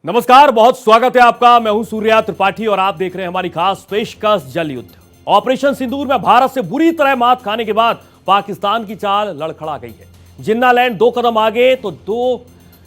नमस्कार, बहुत स्वागत है आपका। मैं हूं सूर्या त्रिपाठी और आप देख रहे हैं हमारी खास पेशकश जल युद्ध। ऑपरेशन सिंदूर में भारत से बुरी तरह मात खाने के बाद पाकिस्तान की चाल लड़खड़ा गई है। जिन्ना लैंड 2 कदम आगे तो 2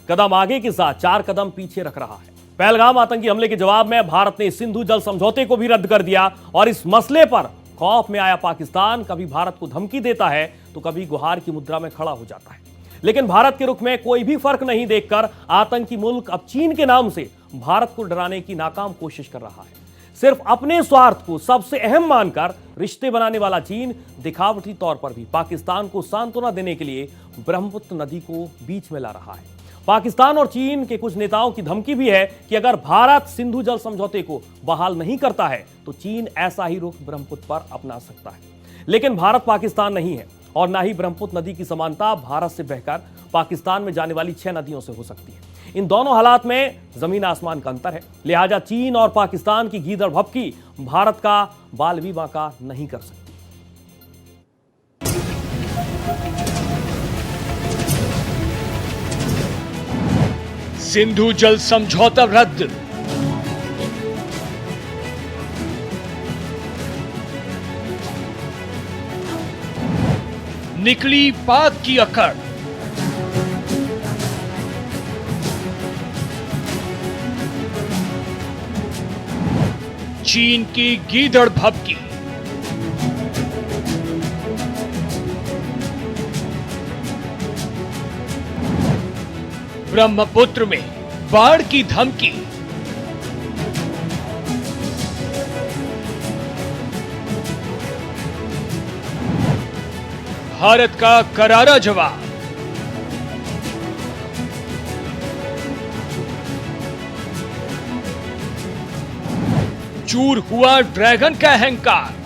कदम आगे के साथ 4 कदम पीछे रख रहा है। पहलगाम आतंकी हमले के जवाब में भारत ने सिंधु जल समझौते को भी रद्द कर दिया और इस मसले पर खौफ में आया पाकिस्तान कभी भारत को धमकी देता है तो कभी गुहार की मुद्रा में खड़ा हो जाता है। लेकिन भारत के रुख में कोई भी फर्क नहीं देखकर आतंकी मुल्क अब चीन के नाम से भारत को डराने की नाकाम कोशिश कर रहा है। सिर्फ अपने स्वार्थ को सबसे अहम मानकर रिश्ते बनाने वाला चीन दिखावटी तौर पर भी पाकिस्तान को सांत्वना देने के लिए ब्रह्मपुत्र नदी को बीच में ला रहा है। पाकिस्तान और चीन के कुछ नेताओं की धमकी भी है कि अगर भारत सिंधु जल समझौते को बहाल नहीं करता है तो चीन ऐसा ही रुख ब्रह्मपुत्र पर अपना सकता है। लेकिन भारत पाकिस्तान नहीं है और ना ही ब्रह्मपुत्र नदी की समानता भारत से बहकर पाकिस्तान में जाने वाली 6 नदियों से हो सकती है। इन दोनों हालात में जमीन आसमान का अंतर है। लिहाजा चीन और पाकिस्तान की गीदड़ भभकी भारत का बाल भी बांका नहीं कर सकती। सिंधु जल समझौता रद्द। निकली पाक की अकड़। चीन की गीदड़ भभकी। ब्रह्मपुत्र में बाढ़ की धमकी। भारत का करारा जवाब। चूर हुआ ड्रैगन का अहंकार।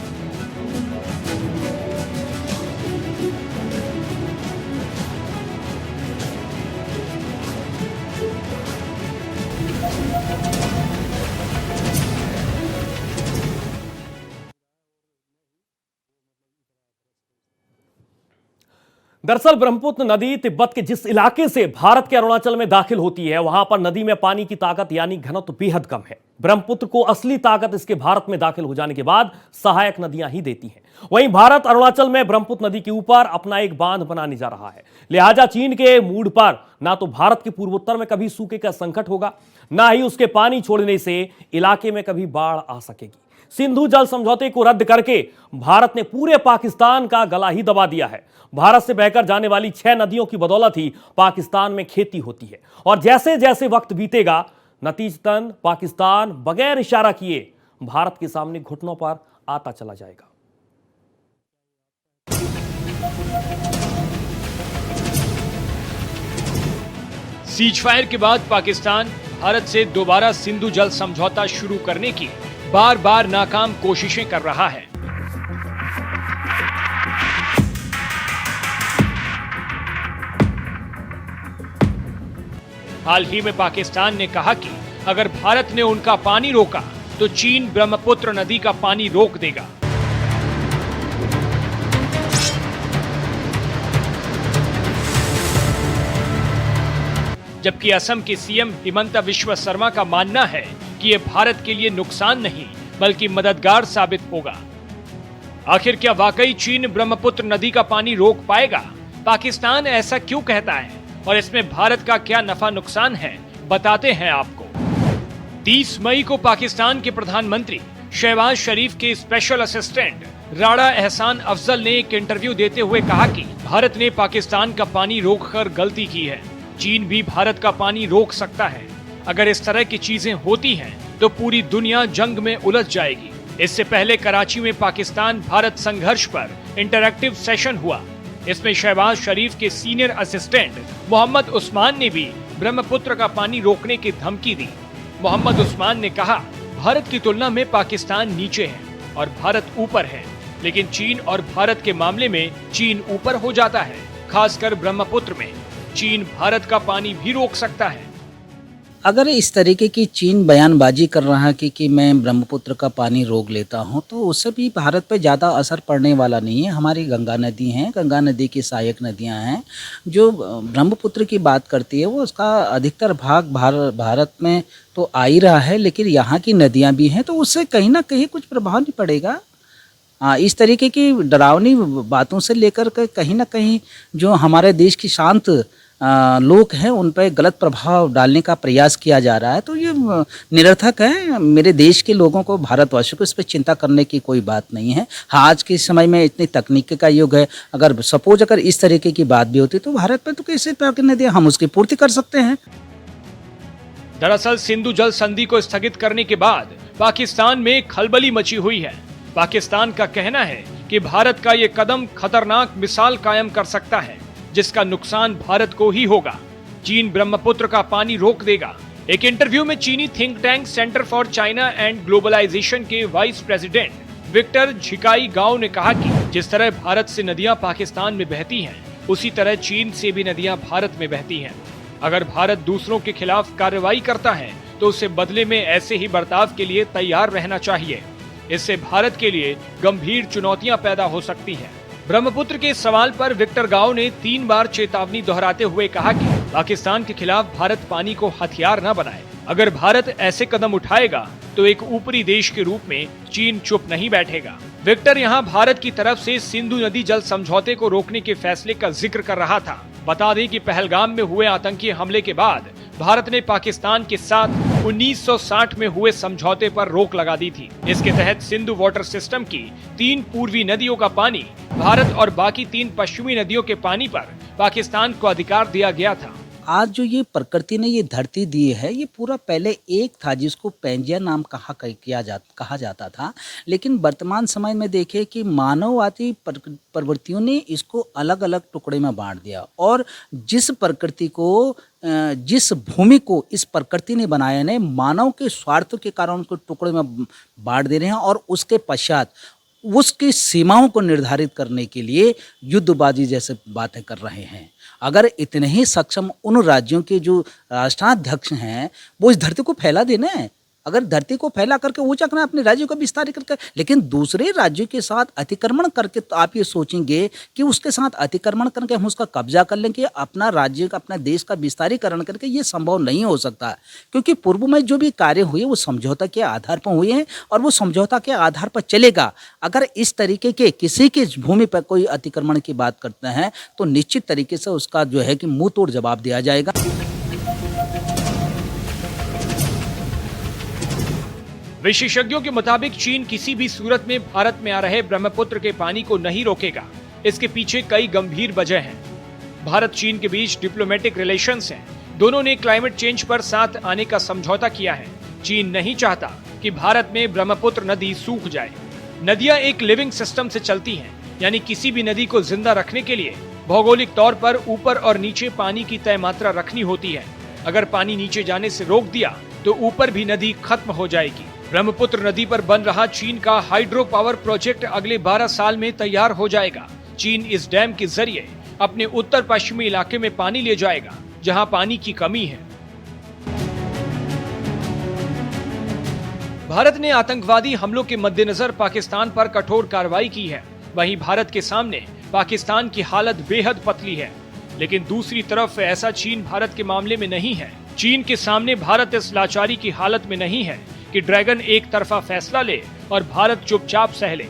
दरअसल ब्रह्मपुत्र नदी तिब्बत के जिस इलाके से भारत के अरुणाचल में दाखिल होती है वहां पर नदी में पानी की ताकत यानी घनत्व बेहद कम है। ब्रह्मपुत्र को असली ताकत इसके भारत में दाखिल हो जाने के बाद सहायक नदियां ही देती हैं। वहीं भारत अरुणाचल में ब्रह्मपुत्र नदी के ऊपर अपना एक बांध बनाने जा रहा है। लिहाजा चीन के मूड पर ना तो भारत के पूर्वोत्तर में कभी सूखे का संकट होगा, ना ही उसके पानी छोड़ने से इलाके में कभी बाढ़ आ सकेगी। सिंधु जल समझौते को रद्द करके भारत ने पूरे पाकिस्तान का गला ही दबा दिया है। भारत से बहकर जाने वाली 6 नदियों की बदौलत ही पाकिस्तान में खेती होती है और जैसे जैसे वक्त बीतेगा नतीजतन पाकिस्तान बगैर इशारा किए भारत के सामने घुटनों पर आता चला जाएगा। सीजफायर के बाद पाकिस्तान भारत से दोबारा सिंधु जल समझौता शुरू करने की बार बार नाकाम कोशिशें कर रहा है। हाल ही में पाकिस्तान ने कहा कि अगर भारत ने उनका पानी रोका तो चीन ब्रह्मपुत्र नदी का पानी रोक देगा। जबकि असम के सीएम हिमंता बिस्वा शर्मा का मानना है कि यह भारत के लिए नुकसान नहीं बल्कि मददगार साबित होगा। आखिर क्या वाकई चीन ब्रह्मपुत्र नदी का पानी रोक पाएगा? पाकिस्तान ऐसा क्यों कहता है और इसमें भारत का क्या नफा नुकसान है, बताते हैं आपको। 30 मई को पाकिस्तान के प्रधानमंत्री शहबाज शरीफ के स्पेशल असिस्टेंट राणा एहसान अफजल ने एक इंटरव्यू देते हुए कहा कि भारत ने पाकिस्तान का पानी रोककर गलती की है। चीन भी भारत का पानी रोक सकता है। अगर इस तरह की चीजें होती हैं तो पूरी दुनिया जंग में उलझ जाएगी। इससे पहले कराची में पाकिस्तान भारत संघर्ष पर इंटरैक्टिव सेशन हुआ। इसमें शहबाज शरीफ के सीनियर असिस्टेंट मोहम्मद उस्मान ने भी ब्रह्मपुत्र का पानी रोकने की धमकी दी। मोहम्मद उस्मान ने कहा, भारत की तुलना में पाकिस्तान नीचे है और भारत ऊपर है, लेकिन चीन और भारत के मामले में चीन ऊपर हो जाता है। खासकर ब्रह्मपुत्र में चीन भारत का पानी भी रोक सकता है। अगर इस तरीके की चीन बयानबाजी कर रहा है कि मैं ब्रह्मपुत्र का पानी रोक लेता हूं, तो उससे भी भारत पे ज़्यादा असर पड़ने वाला नहीं है। हमारी गंगा नदी हैं, गंगा नदी की सहायक नदियां हैं, जो ब्रह्मपुत्र की बात करती है, वो उसका अधिकतर भाग भारत में तो आ ही रहा है, लेकिन यहाँ की नदियाँ भी हैं, तो उससे कहीं ना कहीं कुछ प्रभाव नहीं पड़ेगा। हाँ, इस तरीके की डरावनी बातों से लेकर के कहीं न कहीं जो हमारे देश की शांत लोग हैं उन पे गलत प्रभाव डालने का प्रयास किया जा रहा है, तो ये निरर्थक है। मेरे देश के लोगों को, भारतवासियों को इस पे चिंता करने की कोई बात नहीं है। हाँ, आज के समय में इतनी तकनीक का युग है, अगर सपोज अगर इस तरीके की बात भी होती तो भारत पे तो कैसे करने दिया, हम उसकी पूर्ति कर सकते हैं। दरअसल सिंधु जल संधि को स्थगित करने के बाद पाकिस्तान में खलबली मची हुई है। पाकिस्तान का कहना है कि भारत का ये कदम खतरनाक मिसाल कायम कर सकता है, जिसका नुकसान भारत को ही होगा। चीन ब्रह्मपुत्र का पानी रोक देगा। एक इंटरव्यू में चीनी think tank center for China and globalization के vice president Victor Zhikai Gao ने कहा कि जिस तरह भारत से नदियां पाकिस्तान में बहती हैं, उसी तरह चीन से भी नदियां भारत में बहती हैं। अगर भारत दूसरों के खिलाफ कार्रवाई करता है तो उसे बदले में ऐसे ही बर्ताव के लिए तैयार रहना चाहिए। इससे भारत के लिए गंभीर चुनौतियां पैदा हो सकती हैं। ब्रह्मपुत्र के सवाल पर विक्टर गाओ ने 3 बार चेतावनी दोहराते हुए कहा कि पाकिस्तान के खिलाफ भारत पानी को हथियार न बनाए। अगर भारत ऐसे कदम उठाएगा तो एक ऊपरी देश के रूप में चीन चुप नहीं बैठेगा। विक्टर यहां भारत की तरफ से सिंधु नदी जल समझौते को रोकने के फैसले का जिक्र कर रहा था। बता दें कि पहलगाम में हुए आतंकी हमले के बाद भारत ने पाकिस्तान के साथ 1960 में हुए समझौते पर रोक लगा दी थी। इसके तहत सिंधु वाटर सिस्टम की 3 पूर्वी नदियों का पानी भारत और बाकी 3 पश्चिमी नदियों के पानी पर पाकिस्तान को अधिकार दिया गया था। आज जो ये प्रकृति ने ये धरती दी है, ये पूरा पहले एक था जिसको पैंजिया नाम कहा जाता था, लेकिन वर्तमान समय में देखें कि मानववादी प्रवृत्तियों ने इसको अलग अलग टुकड़े में बांट दिया, और जिस भूमि को इस प्रकृति ने बनाया ने मानव के स्वार्थ के कारण उसको टुकड़े में बांट दे रहे हैं, और उसके पश्चात उसकी सीमाओं को निर्धारित करने के लिए युद्धबाजी जैसे बातें कर रहे हैं। अगर इतने ही सक्षम उन राज्यों के जो राष्ट्राध्यक्ष हैं वो इस धरती को फैला देना है, अगर धरती को फैला करके ऊंचा करना, अपने राज्यों का विस्तार करके, लेकिन दूसरे राज्यों के साथ अतिक्रमण करके, तो आप ये सोचेंगे कि उसके साथ अतिक्रमण करके हम उसका कब्जा कर लेंगे, अपना राज्य का, अपना देश का विस्तारीकरण करके, ये संभव नहीं हो सकता। क्योंकि पूर्व में जो भी कार्य हुए वो समझौता के आधार पर हुए हैं, और वो समझौता के आधार पर चलेगा। अगर इस तरीके के किसी की भूमि पर कोई अतिक्रमण की बात करते हैं तो निश्चित तरीके से उसका जो है कि मुंह तोड़ जवाब दिया जाएगा। विशेषज्ञों के मुताबिक चीन किसी भी सूरत में भारत में आ रहे ब्रह्मपुत्र के पानी को नहीं रोकेगा। इसके पीछे कई गंभीर वजह हैं। भारत चीन के बीच डिप्लोमेटिक रिलेशंस हैं। दोनों ने क्लाइमेट चेंज पर साथ आने का समझौता किया है। चीन नहीं चाहता कि भारत में ब्रह्मपुत्र नदी सूख जाए। नदियां एक लिविंग सिस्टम से चलती हैं, यानी किसी भी नदी को जिंदा रखने के लिए भौगोलिक तौर पर ऊपर और नीचे पानी की तय मात्रा रखनी होती है। अगर पानी नीचे जाने से रोक दिया तो ऊपर भी नदी खत्म हो जाएगी। ब्रह्मपुत्र नदी पर बन रहा चीन का हाइड्रो पावर प्रोजेक्ट अगले 12 साल में तैयार हो जाएगा। चीन इस डैम के जरिए अपने उत्तर पश्चिमी इलाके में पानी ले जाएगा, जहां पानी की कमी है। भारत ने आतंकवादी हमलों के मद्देनजर पाकिस्तान पर कठोर कार्रवाई की है। वहीं भारत के सामने पाकिस्तान की हालत बेहद पतली है, लेकिन दूसरी तरफ ऐसा चीन भारत के मामले में नहीं है। चीन के सामने भारत इस लाचारी की हालत में नहीं है कि ड्रैगन एक तरफा फैसला ले और भारत चुपचाप सह ले।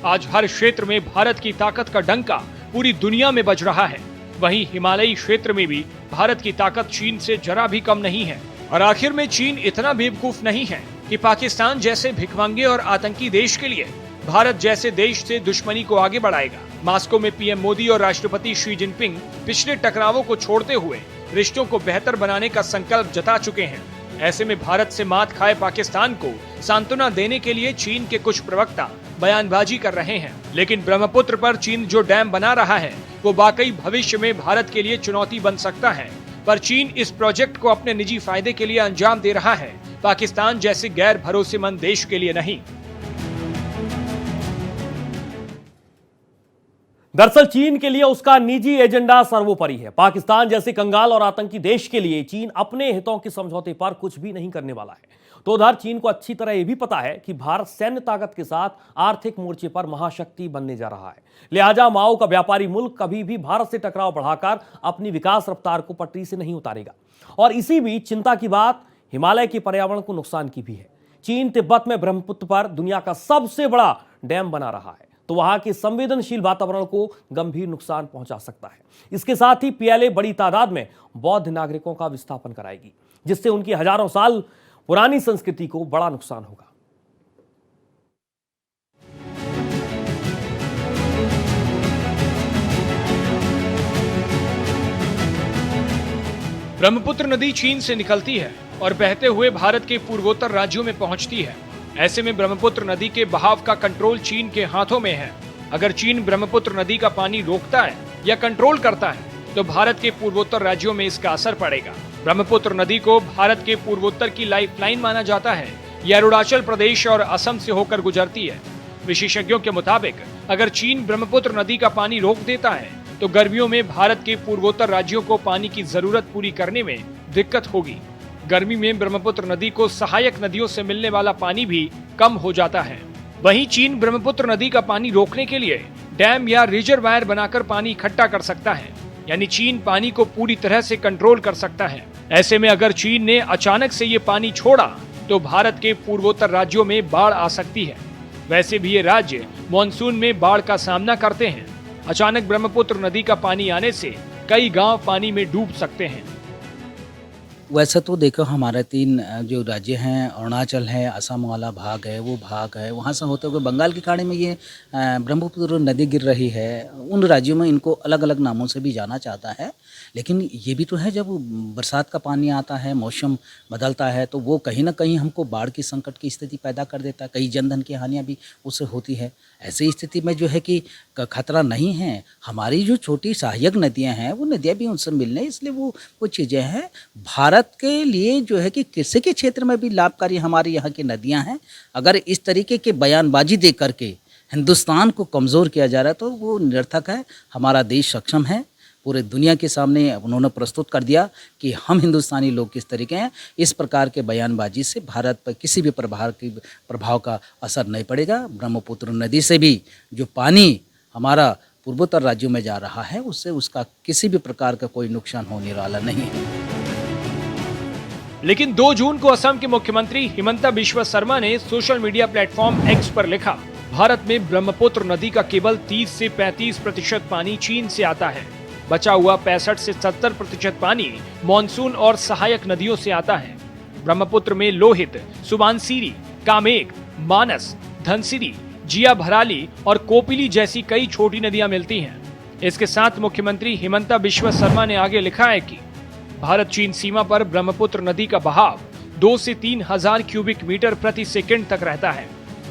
आज हर क्षेत्र में भारत की ताकत का डंका पूरी दुनिया में बज रहा है। वहीं हिमालयी क्षेत्र में भी भारत की ताकत चीन से जरा भी कम नहीं है। और आखिर में चीन इतना बेवकूफ नहीं है कि पाकिस्तान जैसे भिखमंगे और आतंकी देश के लिए भारत जैसे देश से दुश्मनी को आगे बढ़ाएगा। मॉस्को में पीएम मोदी और राष्ट्रपति शी जिनपिंग पिछले टकरावों को छोड़ते हुए रिश्तों को बेहतर बनाने का संकल्प जता चुके हैं। ऐसे में भारत से मात खाए पाकिस्तान को सांत्वना देने के लिए चीन के कुछ प्रवक्ता बयानबाजी कर रहे हैं। लेकिन ब्रह्मपुत्र पर चीन जो डैम बना रहा है वो वाकई भविष्य में भारत के लिए चुनौती बन सकता है। पर चीन इस प्रोजेक्ट को अपने निजी फायदे के लिए अंजाम दे रहा है, पाकिस्तान जैसे गैर भरोसेमंद देश के लिए नहीं। दरअसल चीन के लिए उसका निजी एजेंडा सर्वोपरि है। पाकिस्तान जैसे कंगाल और आतंकी देश के लिए चीन अपने हितों के समझौते पर कुछ भी नहीं करने वाला है। तो उधर चीन को अच्छी तरह यह भी पता है कि भारत सैन्य ताकत के साथ आर्थिक मोर्चे पर महाशक्ति बनने जा रहा है। लिहाजा माओ का व्यापारी मुल्क कभी भी भारत से टकराव बढ़ाकर अपनी विकास रफ्तार को पटरी से नहीं उतारेगा। और इसी बीच चिंता की बात हिमालय के पर्यावरण को नुकसान की भी है। चीन तिब्बत में ब्रह्मपुत्र पर दुनिया का सबसे बड़ा डैम बना रहा है, तो वहां के संवेदनशील वातावरण को गंभीर नुकसान पहुंचा सकता है। इसके साथ ही पीएलए बड़ी तादाद में बौद्ध नागरिकों का विस्थापन कराएगी, जिससे उनकी हजारों साल पुरानी संस्कृति को बड़ा नुकसान होगा। ब्रह्मपुत्र नदी चीन से निकलती है और बहते हुए भारत के पूर्वोत्तर राज्यों में पहुंचती है। ऐसे में ब्रह्मपुत्र नदी के बहाव का कंट्रोल चीन के हाथों में है। अगर चीन ब्रह्मपुत्र नदी का पानी रोकता है या कंट्रोल करता है तो भारत के पूर्वोत्तर राज्यों में इसका असर पड़ेगा। ब्रह्मपुत्र नदी को भारत के पूर्वोत्तर की लाइफलाइन माना जाता है। यह अरुणाचल प्रदेश और असम से होकर गुजरती है। विशेषज्ञों के मुताबिक अगर चीन ब्रह्मपुत्र नदी का पानी रोक देता है तो गर्मियों में भारत के पूर्वोत्तर राज्यों को पानी की जरूरत पूरी करने में दिक्कत होगी। गर्मी में ब्रह्मपुत्र नदी को सहायक नदियों से मिलने वाला पानी भी कम हो जाता है। वहीं चीन ब्रह्मपुत्र नदी का पानी रोकने के लिए डैम या रिजर्वायर बनाकर पानी इकट्ठा कर सकता है, यानी चीन पानी को पूरी तरह से कंट्रोल कर सकता है। ऐसे में अगर चीन ने अचानक से ये पानी छोड़ा तो भारत के पूर्वोत्तर राज्यों में बाढ़ आ सकती है। वैसे भी ये राज्य मानसून में बाढ़ का सामना करते हैं। अचानक ब्रह्मपुत्र नदी का पानी आने से कई गांव पानी में डूब सकते हैं। वैसे तो देखो हमारे 3 जो राज्य हैं, अरुणाचल है, असम वाला भाग है, वो भाग है, वहाँ से होते हुए बंगाल की खाड़ी में ये ब्रह्मपुत्र नदी गिर रही है। उन राज्यों में इनको अलग अलग नामों से भी जाना चाहता है। लेकिन ये भी तो है, जब बरसात का पानी आता है, मौसम बदलता है, तो वो कहीं ना कहीं हमको बाढ़ की संकट की स्थिति पैदा कर देता है। कई जनधन की हानियाँ भी उससे होती है। ऐसी स्थिति में जो है कि खतरा नहीं है। हमारी जो छोटी सहायक नदियाँ हैं, वो नदियाँ भी उनसे मिलने, इसलिए वो चीज़ें हैं। भारत के लिए जो है कि कृषि के क्षेत्र में भी लाभकारी हमारी यहाँ की नदियाँ हैं। अगर इस तरीके के बयानबाजी दे करके हिंदुस्तान को कमज़ोर किया जा रहा है तो वो निरर्थक है। हमारा देश सक्षम है। पूरे दुनिया के सामने उन्होंने प्रस्तुत कर दिया कि हम हिंदुस्तानी लोग किस तरीके हैं। इस प्रकार के बयानबाजी से भारत पर किसी भी प्रभाव का असर नहीं पड़ेगा। ब्रह्मपुत्र नदी से भी जो पानी हमारा पूर्वोत्तर राज्यों में जा रहा है, उससे उसका किसी भी प्रकार का कोई नुकसान होने वाला नहीं है। लेकिन 2 जून को असम के मुख्यमंत्री हिमंता बिश्वा शर्मा ने सोशल मीडिया प्लेटफॉर्म एक्स पर लिखा, भारत में ब्रह्मपुत्र नदी का केवल 30 से 35% पानी चीन से आता है। बचा हुआ 65 से 70% पानी मानसून और सहायक नदियों से आता है। ब्रह्मपुत्र में लोहित, सुबानसिरी, कामेग, मानस, धनसिरी, जिया भराली और कोपिली जैसी कई छोटी नदियां मिलती हैं। इसके साथ मुख्यमंत्री हिमंता बिश्वा शर्मा ने आगे लिखा है कि भारत चीन सीमा पर ब्रह्मपुत्र नदी का बहाव 2 से 3 हजार क्यूबिक मीटर प्रति सेकंड तक रहता है।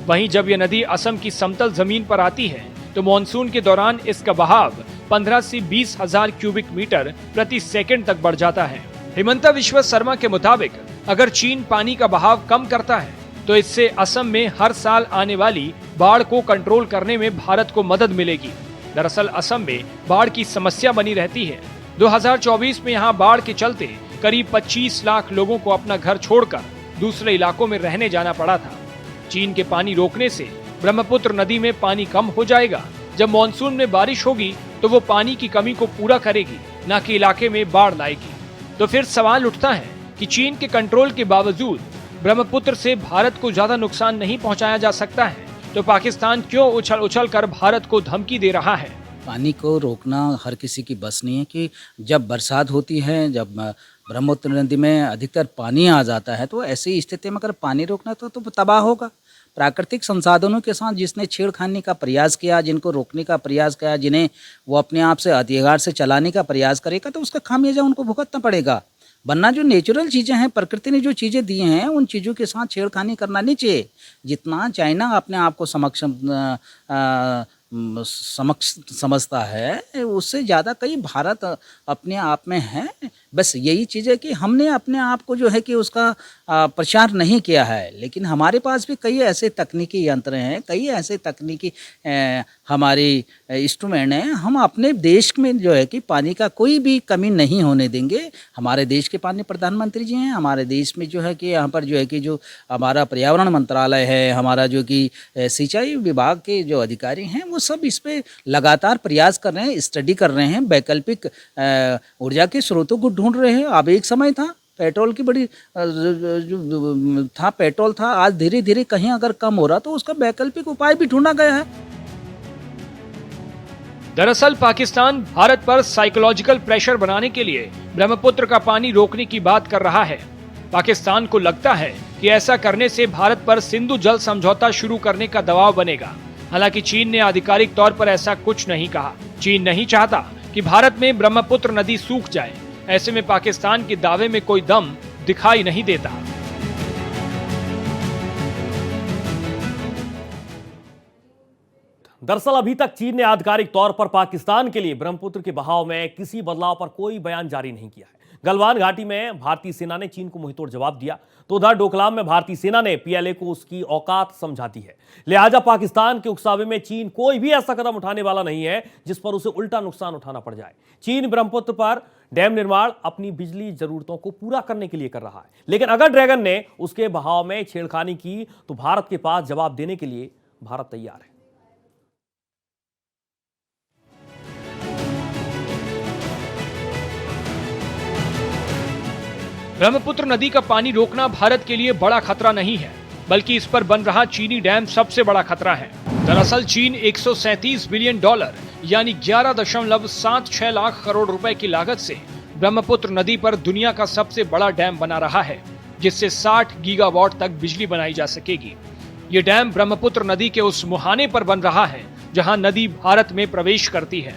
वहीं जब यह नदी असम की समतल जमीन पर आती है तो मानसून के दौरान इसका बहाव 15 से 20 हजार क्यूबिक मीटर प्रति सेकंड तक बढ़ जाता है। हिमंता बिश्वा शर्मा के मुताबिक अगर चीन पानी का बहाव कम करता है तो इससे असम में हर साल आने वाली बाढ़ को कंट्रोल करने में भारत को मदद मिलेगी। दरअसल असम में बाढ़ की समस्या बनी रहती है। 2024 में यहाँ बाढ़ के चलते करीब 25 लाख लोगों को अपना घर छोड़कर दूसरे इलाकों में रहने जाना पड़ा था। चीन के पानी रोकने से ब्रह्मपुत्र नदी में पानी कम हो जाएगा। जब मानसून में बारिश होगी तो वो पानी की कमी को पूरा करेगी, न कि इलाके में बाढ़ लाएगी। तो फिर सवाल उठता है कि चीन के कंट्रोल के बावजूद ब्रह्मपुत्र से भारत को ज्यादा नुकसान नहीं पहुंचाया जा सकता है, तो पाकिस्तान क्यों उछल उछल कर भारत को धमकी दे रहा है? पानी को रोकना हर किसी की बस नहीं है कि जब बरसात होती है, जब ब्रह्मपुत्र नदी में अधिकतर पानी आ जाता है, तो ऐसी स्थिति में अगर पानी रोकना तो तबाह होगा। प्राकृतिक संसाधनों के साथ जिसने छेड़खानी का प्रयास किया, जिनको रोकने का प्रयास किया, जिन्हें वो अपने आप से अधिकार से चलाने का प्रयास करेगा, तो उसका खामियाजा उनको भुगतना पड़ेगा। वरना जो नेचुरल चीज़ें हैं, प्रकृति ने जो चीज़ें दी हैं, उन चीज़ों के साथ छेड़खानी करना नहीं चाहिए। जितना चाइना अपने आप को समक्ष समझता है, उससे ज़्यादा कई भारत अपने आप में है। बस यही चीज़ है कि हमने अपने आप को जो है कि उसका प्रचार नहीं किया है। लेकिन हमारे पास भी कई ऐसे तकनीकी यंत्र हैं, कई ऐसे तकनीकी हमारे इंस्ट्रूमेंट हैं, हम अपने देश में जो है कि पानी का कोई भी कमी नहीं होने देंगे। हमारे देश के पानी प्रधानमंत्री जी हैं, हमारे देश में जो है कि यहाँ पर जो है कि जो हमारा पर्यावरण मंत्रालय है, हमारा जो कि सिंचाई विभाग के जो अधिकारी हैं, वो सब इस पे लगातार प्रयास कर रहे हैं, स्टडी कर रहे हैं, वैकल्पिक ऊर्जा के स्रोतों को ढूंढ रहे हैं। अब एक समय था पेट्रोल की बड़ी पेट्रोल था, आज धीरे धीरे कहीं अगर कम हो रहा तो उसका वैकल्पिक उपाय भी ढूंढा गया है। दरअसल पाकिस्तान भारत पर साइकोलॉजिकल प्रेशर बनाने के लिए ब्रह्मपुत्र का पानी रोकने की बात कर रहा है। पाकिस्तान को लगता है कि ऐसा करने से भारत पर सिंधु जल समझौता शुरू करने का दबाव बनेगा। हालांकि चीन ने आधिकारिक तौर पर ऐसा कुछ नहीं कहा। चीन नहीं चाहता कि भारत में ब्रह्मपुत्र नदी सूख जाए। ऐसे में पाकिस्तान के दावे में कोई दम दिखाई नहीं देता। दरअसल अभी तक चीन ने आधिकारिक तौर पर पाकिस्तान के लिए ब्रह्मपुत्र के बहाव में किसी बदलाव पर कोई बयान जारी नहीं किया है। गलवान घाटी में भारतीय सेना ने चीन को मुंहतोड़ जवाब दिया, तो उधर डोकलाम में भारतीय सेना ने पीएलए को उसकी औकात समझा दी है। लिहाजा पाकिस्तान के उकसावे में चीन कोई भी ऐसा कदम उठाने वाला नहीं है जिस पर उसे उल्टा नुकसान उठाना पड़ जाए। चीन ब्रह्मपुत्र पर डैम निर्माण अपनी बिजली जरूरतों को पूरा करने के लिए कर रहा है, लेकिन अगर ड्रैगन ने उसके बहाव में छेड़खानी की तो भारत के पास जवाब देने के लिए भारत तैयार है। ब्रह्मपुत्र नदी का पानी रोकना भारत के लिए बड़ा खतरा नहीं है, बल्कि इस पर बन रहा चीनी डैम सबसे बड़ा खतरा है। दरअसल चीन 137 बिलियन डॉलर यानी 11.76 लाख करोड़ रुपए की लागत से ब्रह्मपुत्र नदी पर दुनिया का सबसे बड़ा डैम बना रहा है, जिससे 60 गीगावाट तक बिजली बनाई जा सकेगी। ये डैम ब्रह्मपुत्र नदी के उस मुहाने पर बन रहा है जहां नदी भारत में प्रवेश करती है।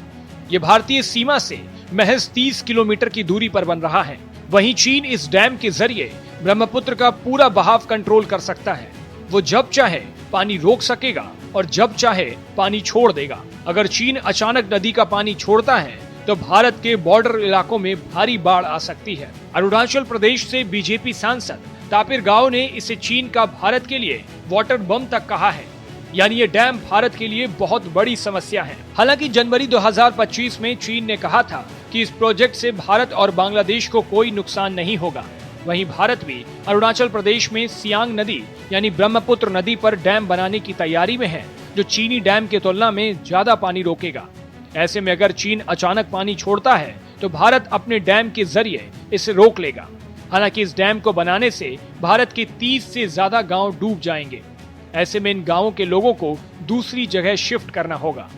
ये भारतीय सीमा से महज 30 किलोमीटर की दूरी पर बन रहा है। वहीं चीन इस डैम के जरिए ब्रह्मपुत्र का पूरा बहाव कंट्रोल कर सकता है। वो जब चाहे पानी रोक सकेगा और जब चाहे पानी छोड़ देगा। अगर चीन अचानक नदी का पानी छोड़ता है तो भारत के बॉर्डर इलाकों में भारी बाढ़ आ सकती है। अरुणाचल प्रदेश से बीजेपी सांसद तापिर गाव ने इसे चीन का भारत के लिए वाटर बम तक कहा है, यानी ये डैम भारत के लिए बहुत बड़ी समस्या है। हालांकि जनवरी 2025 में चीन ने कहा था कि इस प्रोजेक्ट से भारत और बांग्लादेश को कोई नुकसान नहीं होगा। वहीं भारत भी अरुणाचल प्रदेश में सियांग नदी यानी ब्रह्मपुत्र नदी पर डैम बनाने की तैयारी में है, जो चीनी डैम की तुलना में ज्यादा पानी रोकेगा। ऐसे में अगर चीन अचानक पानी छोड़ता है तो भारत अपने डैम के जरिए इसे रोक लेगा। हालांकि इस डैम को बनाने से भारत के 30 से ज्यादा गांव डूब जाएंगे। ऐसे में इन गांवों के लोगों को दूसरी जगह शिफ्ट करना होगा।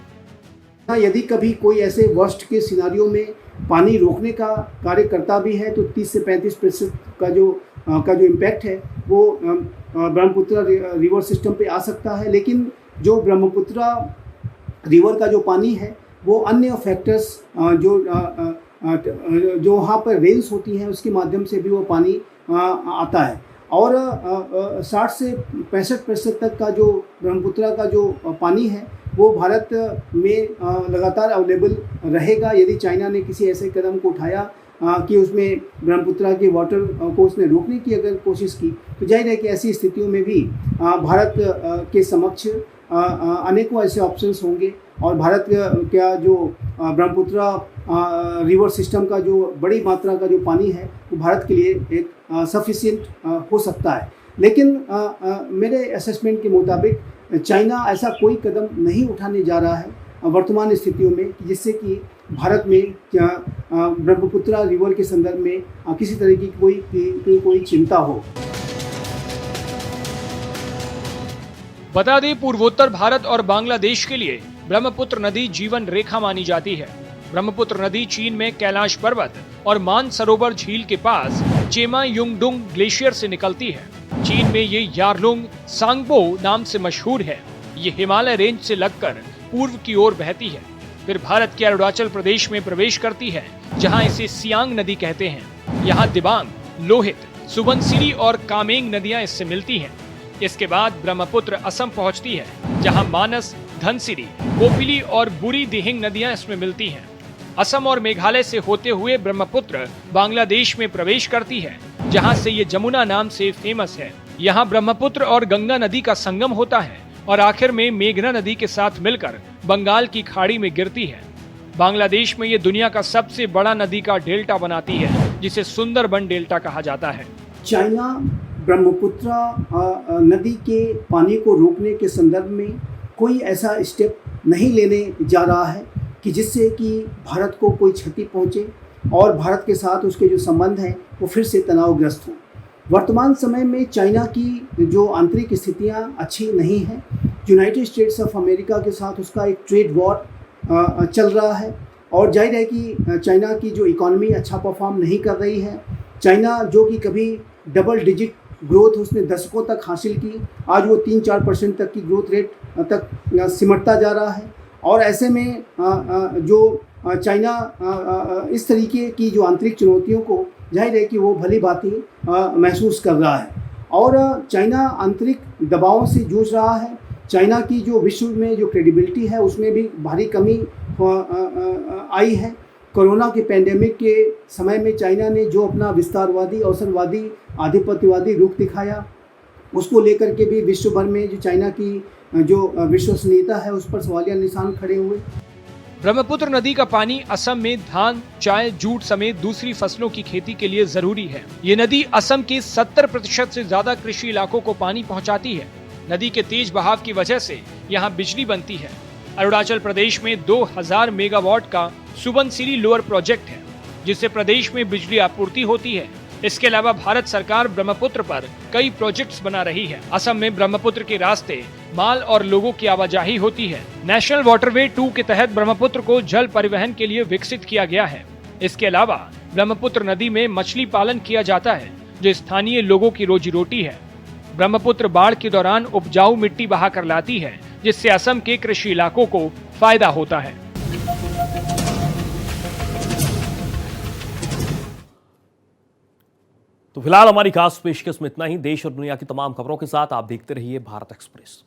यदि कभी कोई ऐसे वर्स्ट के सिनारियो में पानी रोकने का कार्य करता भी है तो 30 से 35% का जो इम्पैक्ट है वो ब्रह्मपुत्र रिवर सिस्टम पे आ सकता है। लेकिन जो ब्रह्मपुत्र रिवर का जो पानी है वो अन्य फैक्टर्स जो वहाँ पर रेंज होती हैं उसके माध्यम से भी वो पानी आता है। और 60 से 65% तक का जो ब्रह्मपुत्र का जो पानी है वो भारत में लगातार अवेलेबल रहेगा। यदि चाइना ने किसी ऐसे कदम को उठाया कि उसमें ब्रह्मपुत्र के वाटर को उसने रोकने की अगर कोशिश की तो जाहिर है कि ऐसी स्थितियों में भी भारत के समक्ष अनेकों ऐसे ऑप्शंस होंगे और भारत का जो ब्रह्मपुत्र रिवर सिस्टम का जो बड़ी मात्रा का जो पानी है वो भारत के लिए एक सफिशिएंट हो सकता है। लेकिन मेरे असेसमेंट के मुताबिक चाइना ऐसा कोई कदम नहीं उठाने जा रहा है वर्तमान स्थितियों में जिससे कि भारत में ब्रह्मपुत्र रिवर के संदर्भ में किसी तरह की कोई चिंता हो। बता दें, पूर्वोत्तर भारत और बांग्लादेश के लिए ब्रह्मपुत्र नदी जीवन रेखा मानी जाती है। ब्रह्मपुत्र नदी चीन में कैलाश पर्वत और मानसरोवर झील के पास चेमा युंगडुंग ग्लेशियर से निकलती है। चीन में ये यारलुंग सांगबो नाम से मशहूर है। ये हिमालय रेंज से लगकर पूर्व की ओर बहती है, फिर भारत के अरुणाचल प्रदेश में प्रवेश करती है, जहां इसे सियांग नदी कहते हैं। यहाँ दिबांग, लोहित, सुबनसिरी और कामेंग नदियां इससे मिलती हैं। इसके बाद ब्रह्मपुत्र असम पहुंचती है, जहां मानस, धनसिरी, कोपिली और बुरी दिहिंग नदियां इसमें मिलती हैं। असम और मेघालय से होते हुए ब्रह्मपुत्र बांग्लादेश में प्रवेश करती है, जहां से ये जमुना नाम से फेमस है। यहाँ ब्रह्मपुत्र और गंगा नदी का संगम होता है और आखिर में मेघना नदी के साथ मिलकर बंगाल की खाड़ी में गिरती है। बांग्लादेश में ये दुनिया का सबसे बड़ा नदी का डेल्टा बनाती है, जिसे सुंदरबन डेल्टा कहा जाता है। चाइना ब्रह्मपुत्र नदी के पानी को रोकने के संदर्भ में कोई ऐसा स्टेप नहीं लेने जा रहा है कि जिससे कि भारत को कोई क्षति पहुंचे और भारत के साथ उसके जो संबंध हैं वो फिर से तनावग्रस्त हों। वर्तमान समय में चाइना की जो आंतरिक स्थितियां अच्छी नहीं हैं। यूनाइटेड स्टेट्स ऑफ अमेरिका के साथ उसका एक ट्रेड वॉर चल रहा है और जाहिर है कि चाइना की जो इकॉनमी अच्छा परफॉर्म नहीं कर रही है। चाइना जो कि कभी डबल डिजिट ग्रोथ उसने दशकों तक हासिल की, आज वो 3-4% तक की ग्रोथ रेट तक सिमटता जा रहा है। और ऐसे में जो चाइना इस तरीके की जो आंतरिक चुनौतियों को जाहिर है कि वो भली भांति महसूस कर रहा है और चाइना आंतरिक दबावों से जूझ रहा है। चाइना की जो विश्व में जो क्रेडिबिलिटी है उसमें भी भारी कमी आई है। कोरोना के पैंडेमिक के समय में चाइना ने जो अपना विस्तारवादी, अवसरवादी, आधिपत्यवादी रुख दिखाया, उसको लेकर के भी विश्व भर में जो चाइना की जो विश्वसनीयता है उस पर सवालिया निशान खड़े हुए। ब्रह्मपुत्र नदी का पानी असम में धान, चाय, जूट समेत दूसरी फसलों की खेती के लिए जरूरी है। ये नदी असम के 70% से ज्यादा कृषि इलाकों को पानी पहुंचाती है। नदी के तेज बहाव की वजह से यहाँ बिजली बनती है। अरुणाचल प्रदेश में 2000 मेगावाट का सुबनसिरी लोअर प्रोजेक्ट है, जिससे प्रदेश में बिजली आपूर्ति होती है। इसके अलावा भारत सरकार ब्रह्मपुत्र पर कई प्रोजेक्ट्स बना रही है। असम में ब्रह्मपुत्र के रास्ते माल और लोगों की आवाजाही होती है। नेशनल वाटरवे 2 के तहत ब्रह्मपुत्र को जल परिवहन के लिए विकसित किया गया है। इसके अलावा ब्रह्मपुत्र नदी में मछली पालन किया जाता है, जो स्थानीय लोगों की रोजी रोटी है। ब्रह्मपुत्र बाढ़ के दौरान उपजाऊ मिट्टी बहा कर लाती है, जिससे असम के कृषि इलाकों को फायदा होता है। तो फिलहाल हमारी खास पेशकश में इतना ही। देश और दुनिया की तमाम खबरों के साथ आप देखते रहिए भारत एक्सप्रेस।